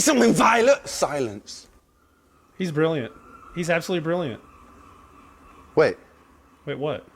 Say something, Violet. Silence. He's brilliant. He's absolutely brilliant. Wait. Wait, what?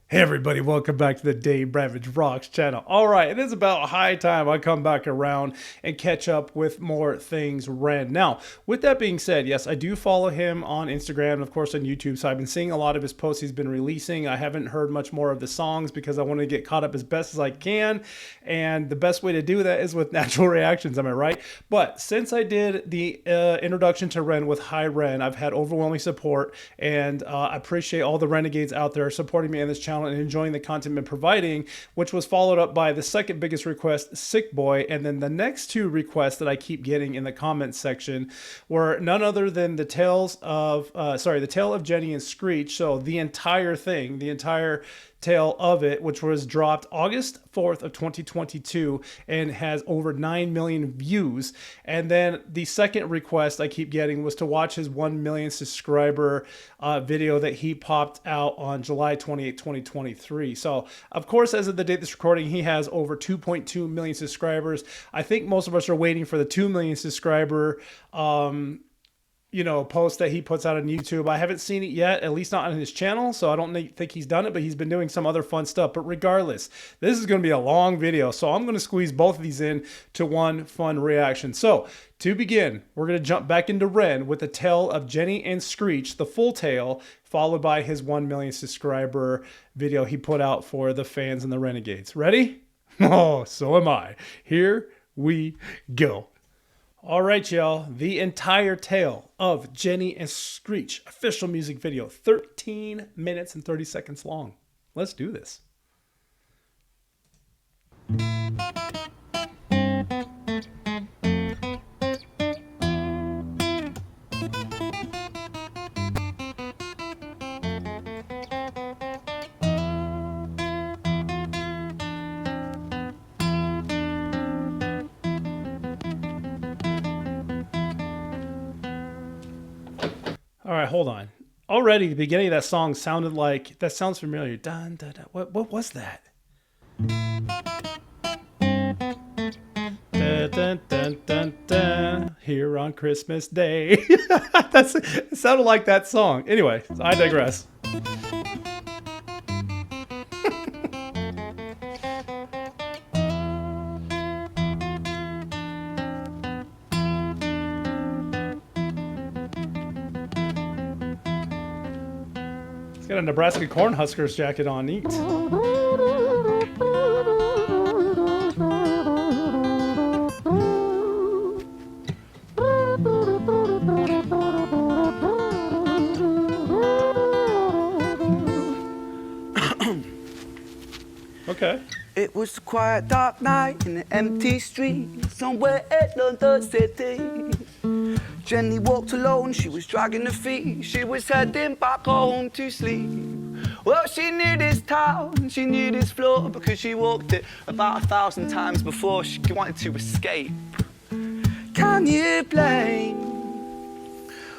Hey everybody, welcome back to the danebramageROCKS channel. Alright, it is about high time I come back around and catch up with more things Ren. Now, with that being said, yes, I do follow him on Instagram and of course on YouTube, so I've been seeing a lot of his posts he's been releasing. I haven't heard much more of the songs because I want to get caught up as best as I can, and the best way to do that is with natural reactions, am I right? But since I did the introduction to Ren with Hi Ren, I've had overwhelming support, and I appreciate all the Renegades out there supporting me in this channel and enjoying the content I've been providing, which was followed up by the second biggest request, Sick Boy, and then the next two requests that I keep getting in the comments section were none other than the Tale of Jenny and Screech. So the entire thing, the entire tale of it, which was dropped August 4th of 2022 and has over 9 million views. And then the second request I keep getting was to watch his 1 million subscriber video that he popped out on July 28th, 2023. So of course, as of the date of this recording, he has over 2.2 million subscribers. I think most of us are waiting for the 2 million subscriber post that he puts out on YouTube. I haven't seen it yet, at least not on his channel, so I don't think he's done it, but he's been doing some other fun stuff. But regardless, this is going to be a long video, so I'm going to squeeze both of these in to one fun reaction. So to begin, we're going to jump back into Ren with the Tale of Jenny and Screech, the full tale, followed by his 1 million subscriber video he put out for the fans and the Renegades. Ready? Oh, so am I. Here we go. All right, y'all, the entire Tale of Jenny and Screech official music video, 13 minutes and 30 seconds long. Let's do this. All right, hold on. Already, the beginning of that song sounded like, that sounds familiar. Dun, dun, dun. What was that? Dun, dun, dun, dun, dun. Here on Christmas Day. It sounded like that song. Anyway, I digress. He's got a Nebraska Cornhuskers jacket on. Neat. Okay. It was a quiet, dark night in an empty street somewhere in London City. Jenny walked alone, she was dragging her feet. She was heading back home to sleep. Well, she knew this town, she knew this floor, because she walked it about 1,000 times before she wanted to escape. Can you blame?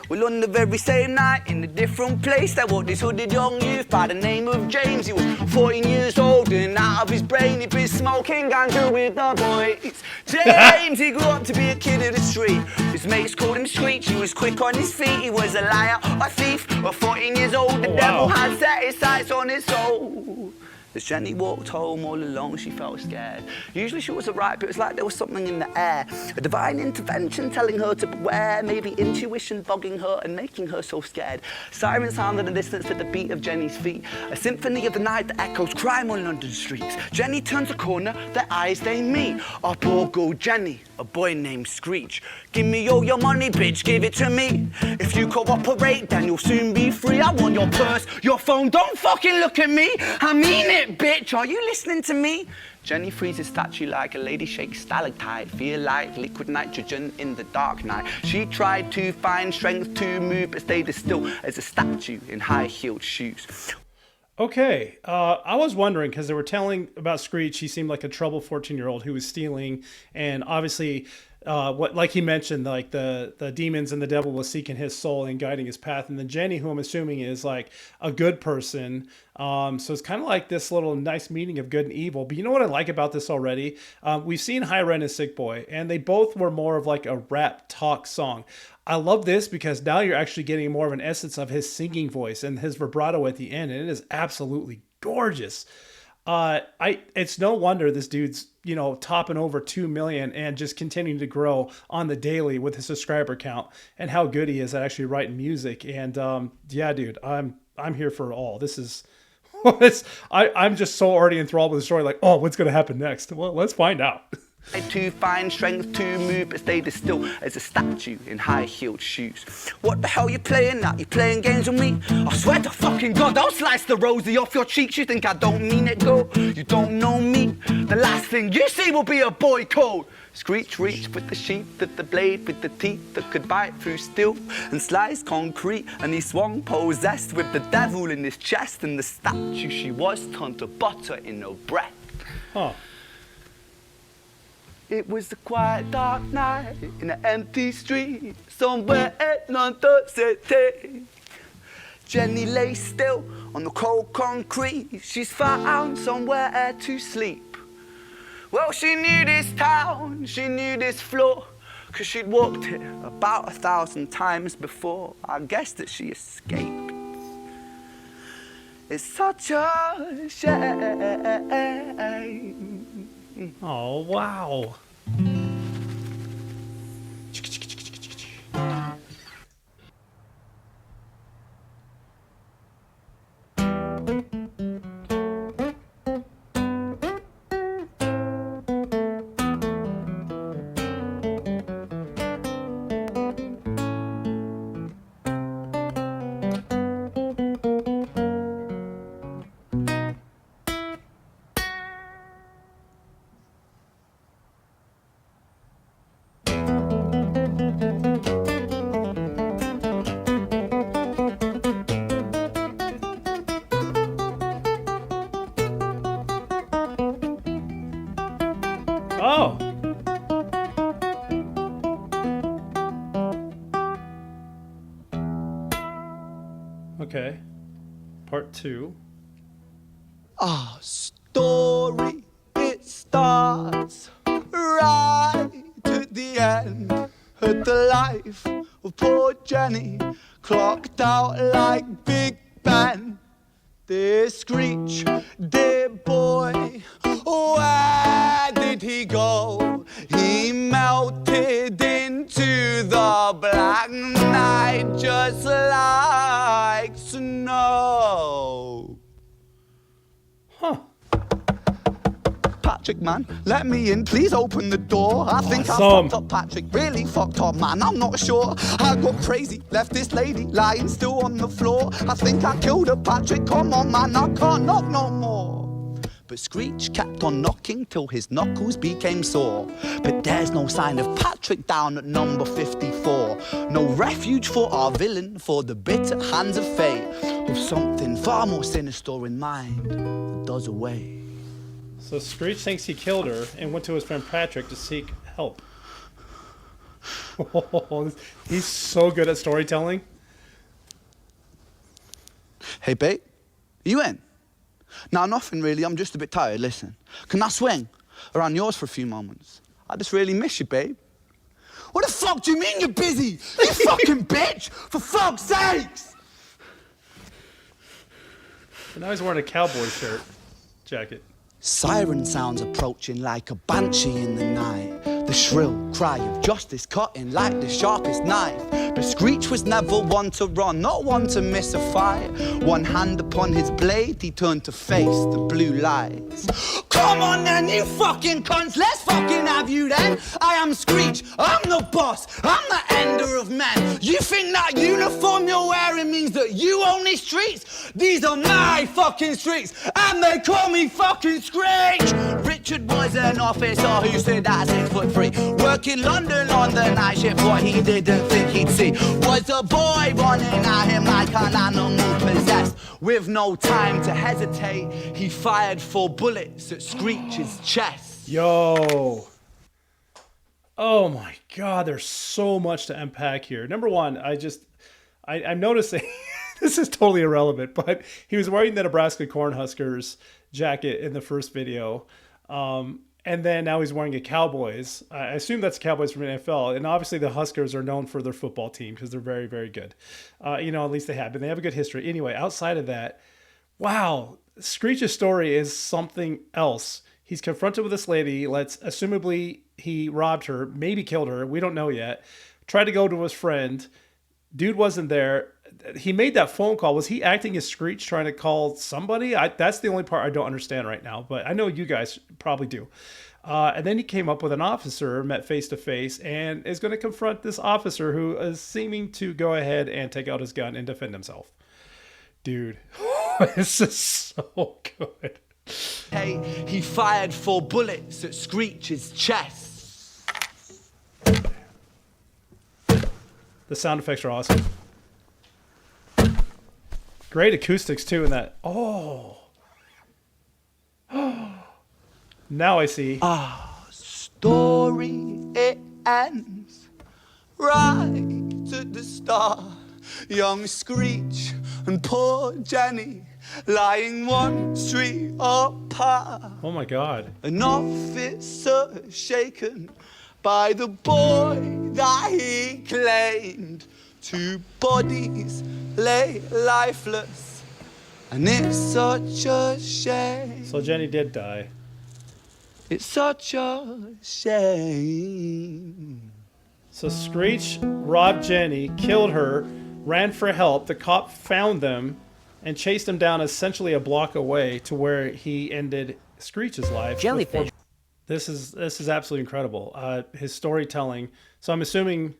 Well, on the very same night, in a different place, there walked this hooded young youth by the name of James. He was 14 years old and out of his brain, he'd been smoking ganja with the boys. James, he grew up to be a kid of the street. His mates called him Screech, he was quick on his feet. He was a liar, a thief, at 14 years old, the devil had set his sights on his soul. As Jenny walked home all alone, she felt scared. Usually she was alright, but it was like there was something in the air. A divine intervention telling her to beware, maybe intuition bogging her and making her so scared. Sirens sound in the distance to the beat of Jenny's feet. A symphony of the night that echoes crime on London streets. Jenny turns a corner, their eyes they meet. Our poor girl Jenny, a boy named Screech. Give me all your money, bitch, give it to me. If you cooperate, then you'll soon be free. I want your purse, your phone, don't fucking look at me. I mean it, bitch, are you listening to me? Jenny freezes statue like a lady shakes stalactite. Feel like liquid nitrogen in the dark night. She tried to find strength to move, but stayed as still as a statue in high-heeled shoes. Okay, I was wondering, because they were telling about Screech, he seemed like a troubled 14-year-old who was stealing, and obviously what, like he mentioned, like the demons and the devil was seeking his soul and guiding his path, and then Jenny, who I'm assuming is like a good person. So it's kind of like this little nice meeting of good and evil. But you know what I like about this already? We've seen High Ren and Sick Boy, and they both were more of like a rap talk song. I love this because now you're actually getting more of an essence of his singing voice and his vibrato at the end, and it is absolutely gorgeous. It's no wonder this dude's, topping over 2 million and just continuing to grow on the daily with his subscriber count and how good he is at actually writing music. And, yeah, dude, I'm here for all. This is, I'm just so already enthralled with the story. Like, oh, what's going to happen next? Well, let's find out. To find strength to move but stay as still as a statue in high-heeled shoes. What the hell you playing at? You playing games with me? I swear to fucking God, I'll slice the rosy off your cheeks. You think I don't mean it, girl? You don't know me. The last thing you see will be a boy code. Screech reached with the sheath of the blade, with the teeth that could bite through steel and slice concrete, and he swung possessed with the devil in his chest, and the statue she was turned to butter in her breath. Huh. It was a quiet, dark night in an empty street somewhere in London City. Jenny lay still on the cold concrete. She's found somewhere to sleep. Well, she knew this town, she knew this floor, 'cause she'd walked it about 1,000 times before. I guess that she escaped. It's such a shame. Oh, wow. Oh. Okay. Part 2. Our story, it starts right at the end. At the life of poor Jenny, clocked out like Big Ben. Dear Screech, dear boy, where did he go? He melted into the black night just like snow. Huh. Patrick, man, let me in, please open the door. I think I Awesome. fucked up, Patrick, really fucked up, man, I'm not sure. I got crazy, left this lady lying still on the floor. I think I killed her, Patrick, come on, man, I can't knock no more. But Screech kept on knocking till his knuckles became sore. But there's no sign of Patrick down at number 54. No refuge for our villain, for the bitter hands of fate, with something far more sinister in mind that does away. So Screech thinks he killed her and went to his friend Patrick to seek help. He's so good at storytelling. Hey, babe, you in? Nah, nothing really, I'm just a bit tired, listen. Can I swing around yours for a few moments? I just really miss you, babe. What the fuck do you mean you're busy? You fucking bitch! For fuck's sakes! And now he's wearing a cowboy shirt, jacket. Siren sounds approaching like a banshee in the night. The shrill cry of justice cutting like the sharpest knife. But Screech was never one to run, not one to miss a fight. One hand upon his blade, he turned to face the blue lights. Come on then, you fucking cunts, let's fucking have you then. I am Screech, I'm the boss, I'm the ender of men. You think that uniform you're wearing means that you own these streets? These are my fucking streets, and they call me fucking Screech. Richard was an officer who stood at 6'3", working London on the night shift. What he didn't think he'd see was a boy running at him like an animal possessed. With no time to hesitate, he fired 4 bullets at Screech's chest. Yo. Oh my God, there's so much to unpack here. Number one, I'm noticing this is totally irrelevant, but he was wearing the Nebraska Cornhuskers jacket in the first video. And then now he's wearing a Cowboys. I assume that's Cowboys from the NFL. And obviously the Huskers are known for their football team because they're very, very good. You know, at least they have been. They have a good history. Anyway, outside of that, wow, Screech's story is something else. He's confronted with this lady. Assumably he robbed her, maybe killed her. We don't know yet. Tried to go to his friend. Dude wasn't there. He made that phone call. Was he acting as Screech trying to call somebody? That's the only part I don't understand right now, but I know you guys probably do. And then he came up with an officer, met face to face, and is going to confront this officer who is seeming to go ahead and take out his gun and defend himself. Dude, this is so good. Hey, he fired 4 bullets at Screech's chest. The sound effects are awesome. Great acoustics too in that. Oh. Now I see. Story, it ends right at the start. Young Screech and poor Jenny lying 1 street apart. Oh my God. An officer shaken by the boy that he claimed. 2 bodies lay lifeless, and it's such a shame. So Jenny did die. It's such a shame. So Screech robbed Jenny, killed her, ran for help. The cop found them and chased them down essentially a block away to where he ended Screech's life. Jellyfish. This is absolutely incredible. His storytelling. So I'm assuming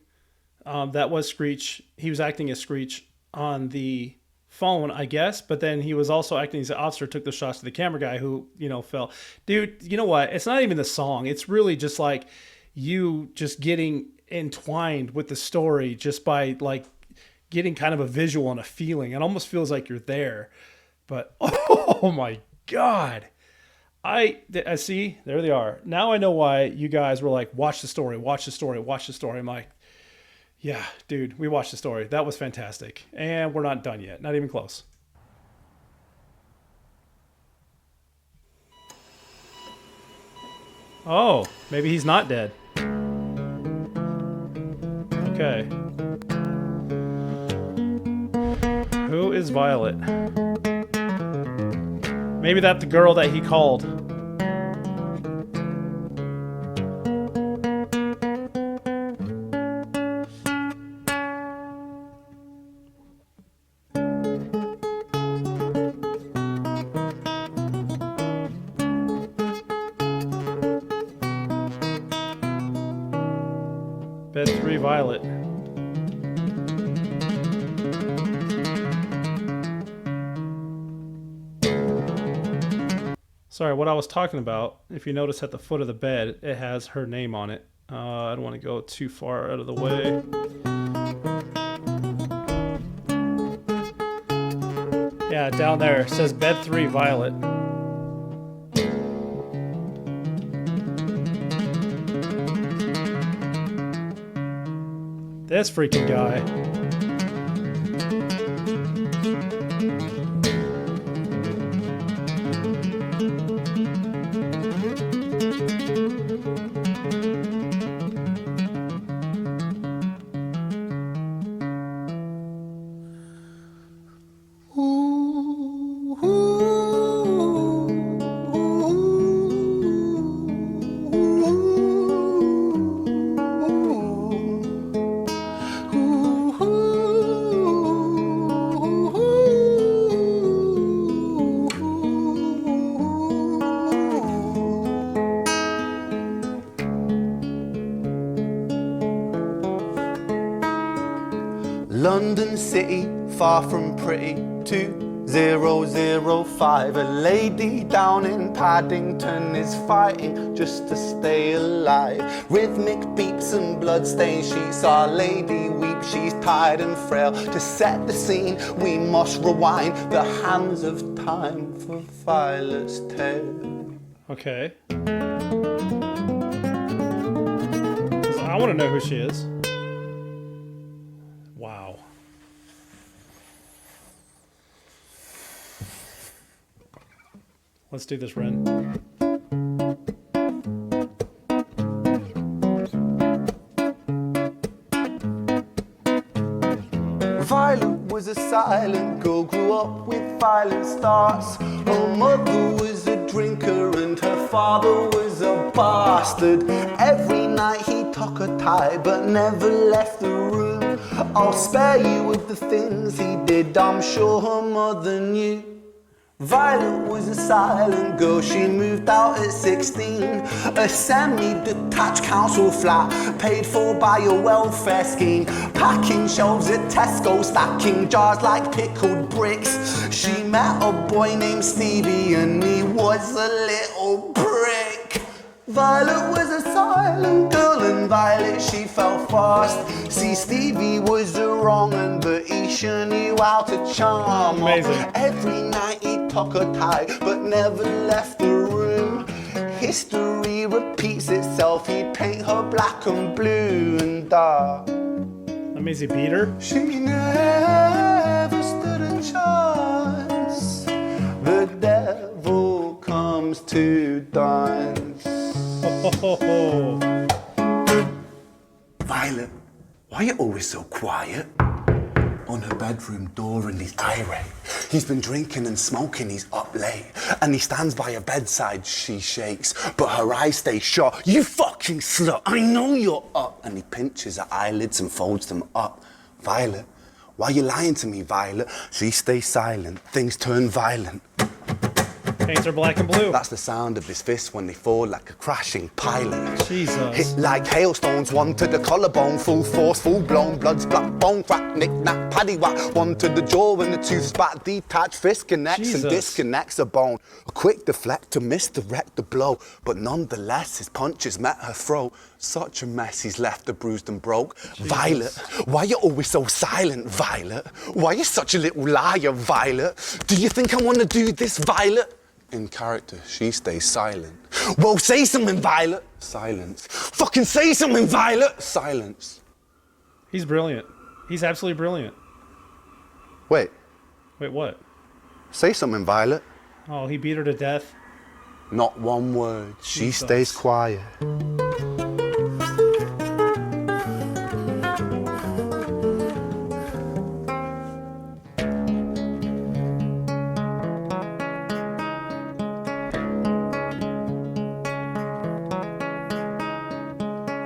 that was Screech. He was acting as Screech on the phone, I guess, but then he was also acting as an officer, took the shots to the camera guy who, you know, fell. Dude, you know what? It's not even the song. It's really just like you just getting entwined with the story just by like getting kind of a visual and a feeling. It almost feels like you're there. But oh my God. I see, there they are. Now I know why you guys were like, watch the story, watch the story, watch the story. I'm like, yeah, dude, we watched the story. That was fantastic. And we're not done yet. Not even close. Oh, maybe he's not dead. Okay. Who is Violet? Maybe that's the girl that he called. Bed 3 Violet. Sorry, what I was talking about, if you notice at the foot of the bed, it has her name on it. I don't want to go too far out of the way. Yeah, down there it says Bed 3 Violet. This freaking guy. London City, far from pretty, 2005. A lady down in Paddington is fighting just to stay alive. Rhythmic beats and bloodstained sheets, our lady weeps, she's tired and frail. To set the scene, we must rewind the hands of time for Violet's tale. Okay. want to know who she is. Wow. Let's do this, Ren. Violet was a silent girl, grew up with violent starts. Her mother was a drinker and her father was a bastard. Every night he took her tie but never left the room. I'll spare you of the things he did, I'm sure her mother knew. Violet was a silent girl, she moved out at 16. A semi-detached council flat, paid for by a welfare scheme. Packing shelves at Tesco, stacking jars like pickled bricks. She met a boy named Stevie and he was a little prick. Violet was a silent girl and Violet she fell fast. See, Stevie was a wrong un, but he sure knew how to charm. Amazing. Every night he took her tie but never left the room. History repeats itself, he'd paint her black and blue and That means he beat her? she never stood a chance. The devil comes to dance. Oh. Violet, why are you always so quiet? On her bedroom door and he's irate. He's been drinking and smoking, he's up late. And he stands by her bedside, she shakes, but her eyes stay shut. You fucking slut, I know you're up. And he pinches her eyelids and folds them up. Violet, why are you lying to me, Violet? She stays silent, things turn violent. Paints are black and blue. That's the sound of his fists when they fall like a crashing pilot. Jesus. Hit like hailstones, one to the collarbone, full force, full blown, blood's black bone, crack, knick, knack, paddywhack. One to the jaw when the tooth's back, detached, fist connects Jesus. and disconnects a bone. A quick deflect to misdirect the blow, but nonetheless his punches met her throat. Such a mess, he's left her bruised and broke. Jesus. Violet, why you always so silent, Violet? Why you such a little liar, Violet? Do you think I want to do this, Violet? In character, she stays silent. Well, say something, Violet. Silence. Fucking say something, Violet. Silence. He's brilliant. He's absolutely brilliant. Wait, Wait, what? say something, Violet. Oh, he beat her to death? Not one word. She Jesus. stays quiet.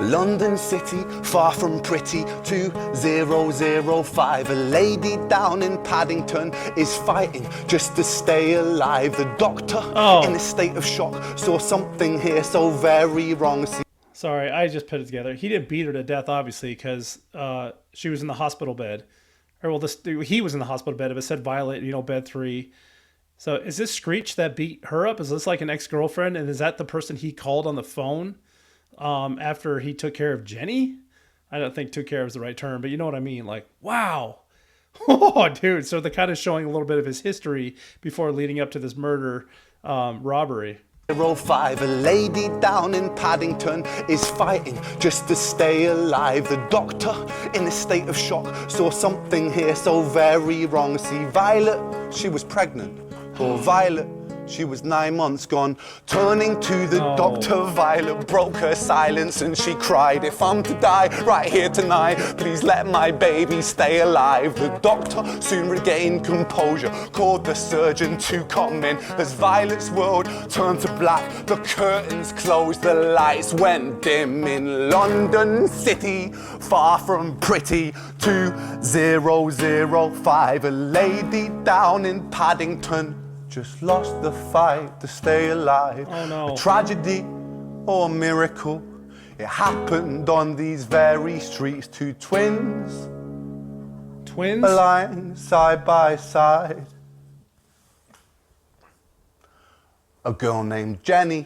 London City, far from pretty, 2005. A lady down in Paddington is fighting just to stay alive. The doctor, in a state of shock, saw something here so very wrong. Sorry, I just put it together. He didn't beat her to death, obviously, because she was in the hospital bed. Or, well, he was in the hospital bed. It said Violet, bed 3. So is this Screech that beat her up? Is this like an ex-girlfriend? And is that the person he called on the phone after he took care of Jenny? I don't think took care of is the right term, but you know what I mean? Like, wow. Oh, dude. So they're kind of showing a little bit of his history before leading up to this murder robbery. 05, a lady down in Paddington is fighting just to stay alive. The doctor, in a state of shock, saw something here so very wrong. See, Violet, she was pregnant. Poor Violet, she was 9 months gone. Turning to the doctor, Violet broke her silence and she cried, if I'm to die right here tonight, please let my baby stay alive. The doctor soon regained composure, called the surgeon to come in. As Violet's world turned to black, the curtains closed, the lights went dim. In London City, far from pretty, 2005, a lady down in Paddington just lost the fight to stay alive. Oh no. A tragedy or a miracle, it happened on these very streets. Two twins aligned side by side. A girl named Jenny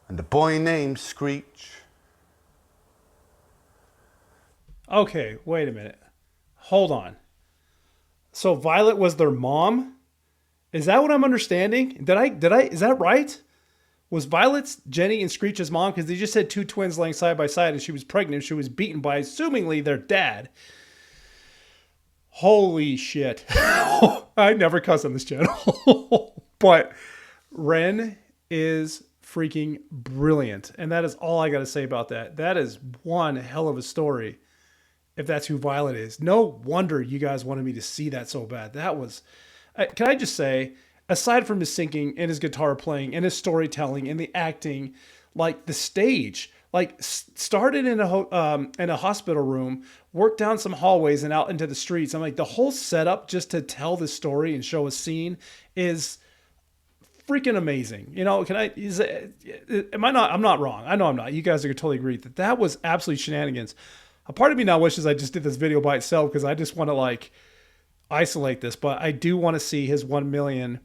and a boy named Screech. Okay, wait a minute. Hold on. So Violet was their mom? Is that what I'm understanding? Is that right? was Violet's, Jenny, and Screech's mom, because they just had two twins laying side by side and she was pregnant. She was beaten by, assumingly, their dad. Holy shit. I never cuss on this channel. But Ren is freaking brilliant. And that is all I got to say about that. That is one hell of a story, if that's who Violet is. No wonder you guys wanted me to see that so bad. That was... Can I just say, aside from his singing and his guitar playing and his storytelling and the acting, like the stage... Like started in a hospital room, worked down some hallways and out into the streets. I'm like, the whole setup just to tell this story and show a scene is freaking amazing. You know, am I not? I'm not wrong. I know I'm not. You guys are totally agree that was absolute shenanigans. A part of me now wishes I just did this video by itself because I just want to like isolate this, but I do want to see his 1 million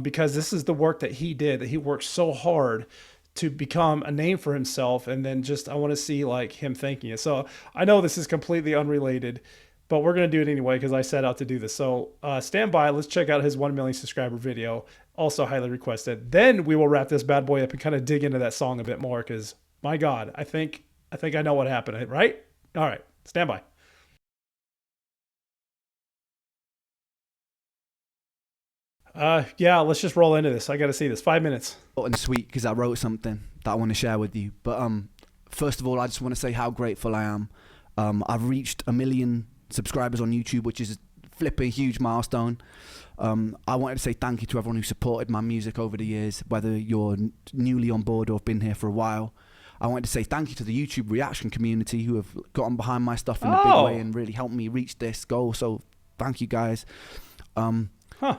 because this is the work that he did, that he worked so hard to become a name for himself. And then I want to see like him thanking it. So I know this is completely unrelated, but we're going to do it anyway, because I set out to do this. So stand by. Let's check out his 1 million subscriber video. Also highly requested. Then we will wrap this bad boy up and kind of dig into that song a bit more. Cause my God, I think I know what happened, right? All right. Stand by. Yeah, let's just roll into this. I got to see this. 5 minutes. And sweet, because I wrote something that I want to share with you. But first of all, I just want to say how grateful I am. I've reached 1 million subscribers on YouTube, which is a flipping huge milestone. I wanted to say thank you to everyone who supported my music over the years, whether you're newly on board or have been here for a while. I wanted to say thank you to the YouTube reaction community who have gotten behind my stuff in a big way and really helped me reach this goal. So thank you guys.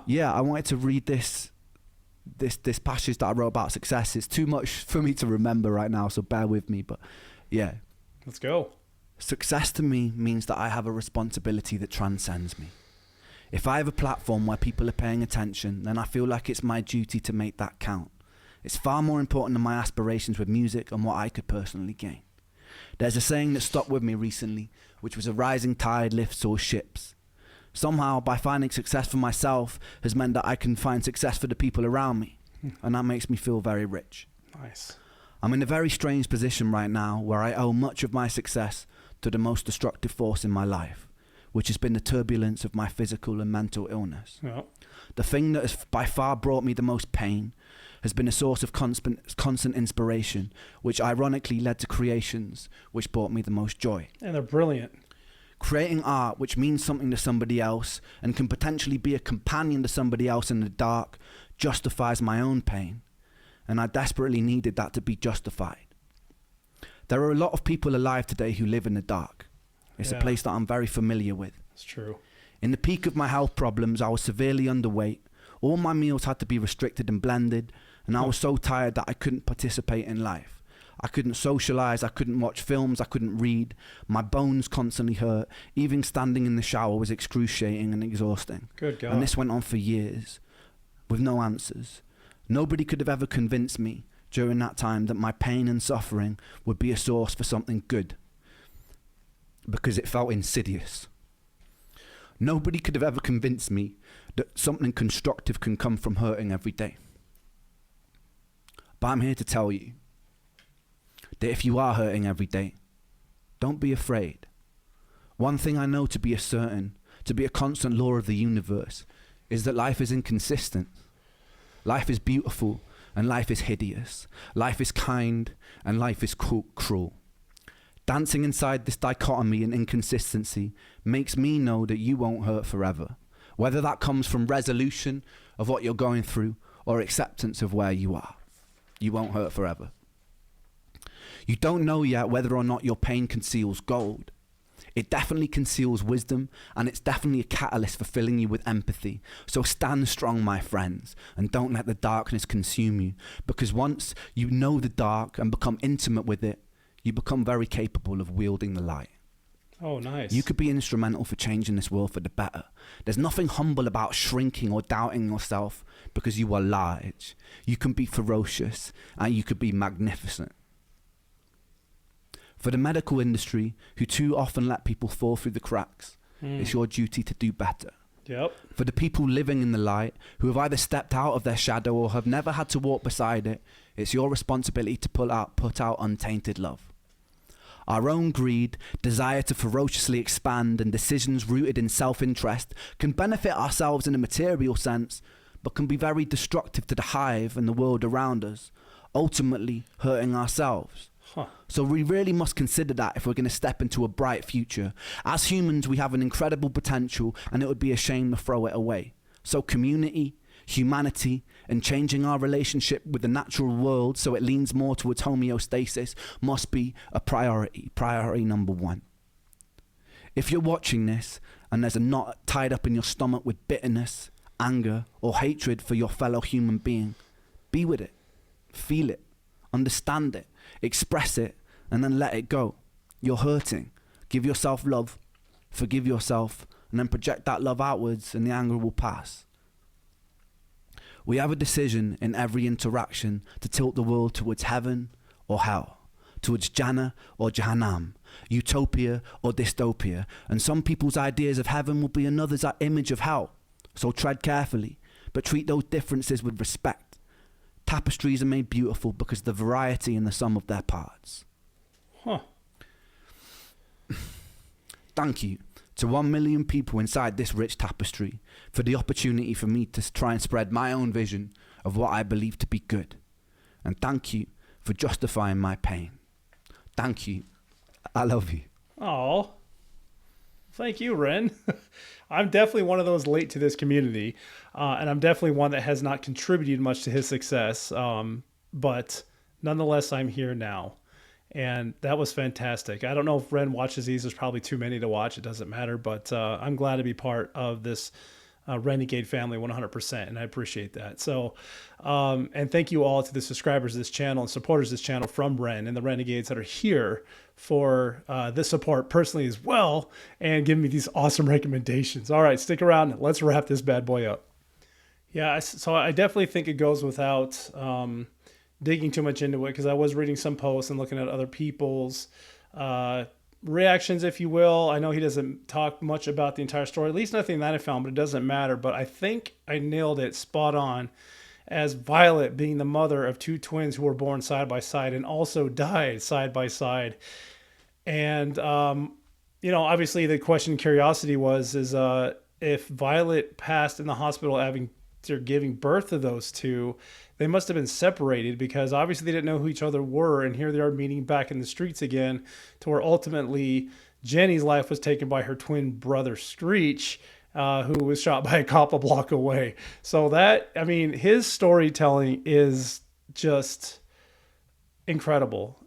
Yeah, I wanted to read this passage that I wrote about success. It's too much for me to remember right now, so bear with me. But yeah. Let's go. Success to me means that I have a responsibility that transcends me. If I have a platform where people are paying attention, then I feel like it's my duty to make that count. It's far more important than my aspirations with music and what I could personally gain. There's a saying that stuck with me recently, which was a rising tide lifts all ships. Somehow, by finding success for myself has meant that I can find success for the people around me. And that makes me feel very rich. Nice. I'm in a very strange position right now where I owe much of my success to the most destructive force in my life, which has been the turbulence of my physical and mental illness. Yeah. The thing that has by far brought me the most pain has been a source of constant inspiration, which ironically led to creations which brought me the most joy. And they're brilliant. Creating art which means something to somebody else and can potentially be a companion to somebody else in the dark justifies my own pain. And I desperately needed that to be justified. There are a lot of people alive today who live in the dark. It's a place that I'm very familiar with. It's true. In the peak of my health problems, I was severely underweight. All my meals had to be restricted and blended, and I was so tired that I couldn't participate in life. I couldn't socialize, I couldn't watch films, I couldn't read. My bones constantly hurt. Even standing in the shower was excruciating and exhausting. Good God. And this went on for years, with no answers. Nobody could have ever convinced me during that time that my pain and suffering would be a source for something good, because it felt insidious. Nobody could have ever convinced me that something constructive can come from hurting every day. But I'm here to tell you that if you are hurting every day, don't be afraid. One thing I know to be a constant law of the universe, is that life is inconsistent. Life is beautiful and life is hideous. Life is kind and life is cruel. Dancing inside this dichotomy and inconsistency makes me know that you won't hurt forever, whether that comes from resolution of what you're going through or acceptance of where you are. You won't hurt forever. You don't know yet whether or not your pain conceals gold. It definitely conceals wisdom, and it's definitely a catalyst for filling you with empathy. So stand strong, my friends, and don't let the darkness consume you, because once you know the dark and become intimate with it, you become very capable of wielding the light. Oh, nice. You could be instrumental for changing this world for the better. There's nothing humble about shrinking or doubting yourself because you are large. You can be ferocious and you could be magnificent. For the medical industry, who too often let people fall through the cracks, it's your duty to do better. Yep. For the people living in the light, who have either stepped out of their shadow or have never had to walk beside it, It's your responsibility to put out untainted love. Our own greed, desire to ferociously expand, and decisions rooted in self-interest can benefit ourselves in a material sense, but can be very destructive to the hive and the world around us, ultimately hurting ourselves. So we really must consider that if we're going to step into a bright future. As humans, we have an incredible potential, and it would be a shame to throw it away. So community, humanity, and changing our relationship with the natural world so it leans more towards homeostasis must be a priority number one. If you're watching this and there's a knot tied up in your stomach with bitterness, anger, or hatred for your fellow human being, be with it, feel it, understand it, express it, and then let it go. You're hurting. Give yourself love, forgive yourself, and then project that love outwards, and the anger will pass. We have a decision in every interaction to tilt the world towards heaven or hell, towards Jannah or Jahannam, utopia or dystopia, and some people's ideas of heaven will be another's image of hell. So tread carefully, but treat those differences with respect. Tapestries are made beautiful because of the variety in the sum of their parts. Thank you to 1 million people inside this rich tapestry for the opportunity for me to try and spread my own vision of what I believe to be good. And thank you for justifying my pain. Thank you. I love you. Oh, thank you, Ren. I'm definitely one of those late to this community, and I'm definitely one that has not contributed much to his success, but nonetheless, I'm here now. And that was fantastic. I don't know if Ren watches these. There's probably too many to watch. It doesn't matter. But I'm glad to be part of this Renegade family 100%. And I appreciate that. So, and thank you all to the subscribers of this channel and supporters of this channel from Ren and the Renegades that are here for this support personally as well. And giving me these awesome recommendations. All right, stick around. Let's wrap this bad boy up. Yeah, so I definitely think it goes without digging too much into it, because I was reading some posts and looking at other people's reactions, if you will. I know he doesn't talk much about the entire story, at least nothing that I found, but it doesn't matter. But I think I nailed it spot on, as Violet being the mother of two twins who were born side by side and also died side by side. And, you know, obviously the question curiosity was, if Violet passed in the hospital after giving birth to those two, they must have been separated, because obviously they didn't know who each other were. And here they are meeting back in the streets again, to where ultimately Jenny's life was taken by her twin brother Screech, who was shot by a cop a block away. So that, I mean, his storytelling is just incredible.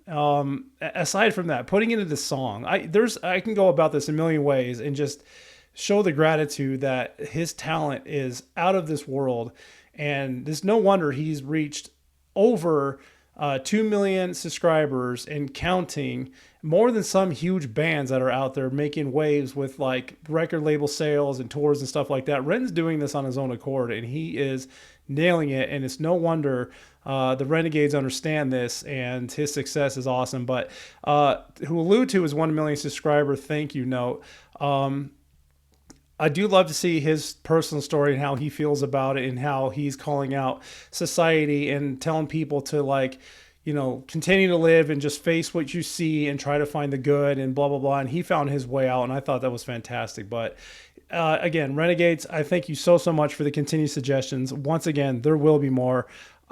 Aside from that, putting it into the song, I can go about this a million ways and just show the gratitude that his talent is out of this world. And it's no wonder he's reached over 2 million subscribers and counting, more than some huge bands that are out there making waves with like record label sales and tours and stuff like that. Ren's doing this on his own accord, and he is nailing it. And it's no wonder the Renegades understand this, and his success is awesome. But who allude to his 1 million subscriber thank you note. I do love to see his personal story and how he feels about it, and how he's calling out society and telling people to, like, you know, continue to live and just face what you see and try to find the good and blah, blah, blah. And he found his way out, and I thought that was fantastic. But again, Renegades, I thank you so much for the continued suggestions. Once again, there will be more.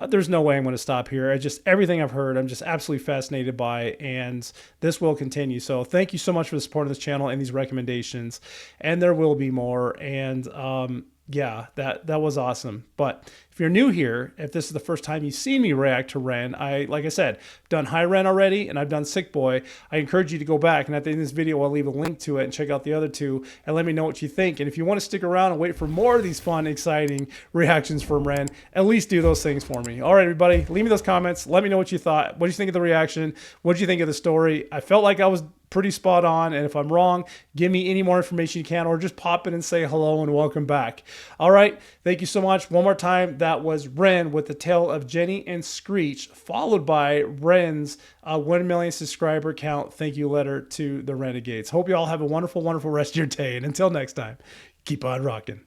There's no way I'm going to stop here. Everything I've heard, I'm just absolutely fascinated by, and this will continue. So thank you so much for the support of this channel and these recommendations, and there will be more. And yeah, that was awesome. But if you're new here, if this is the first time you've seen me react to Ren, like I said, I've done High Ren already, and I've done Sick Boy. I encourage you to go back, and at the end of this video, I'll leave a link to it, and check out the other two, and let me know what you think. And if you want to stick around and wait for more of these fun, exciting reactions from Ren, at least do those things for me. All right, everybody, leave me those comments. Let me know what you thought. What did you think of the reaction? What did you think of the story? I felt like I was pretty spot on, and if I'm wrong, give me any more information you can, or just pop in and say hello and welcome back. All right, thank you so much. One more time, that was Ren with the Tale of Jenny and Screech, followed by Ren's 1 million subscriber count thank you letter to the Renegades. Hope you all have a wonderful, wonderful rest of your day, and until next time, keep on rocking.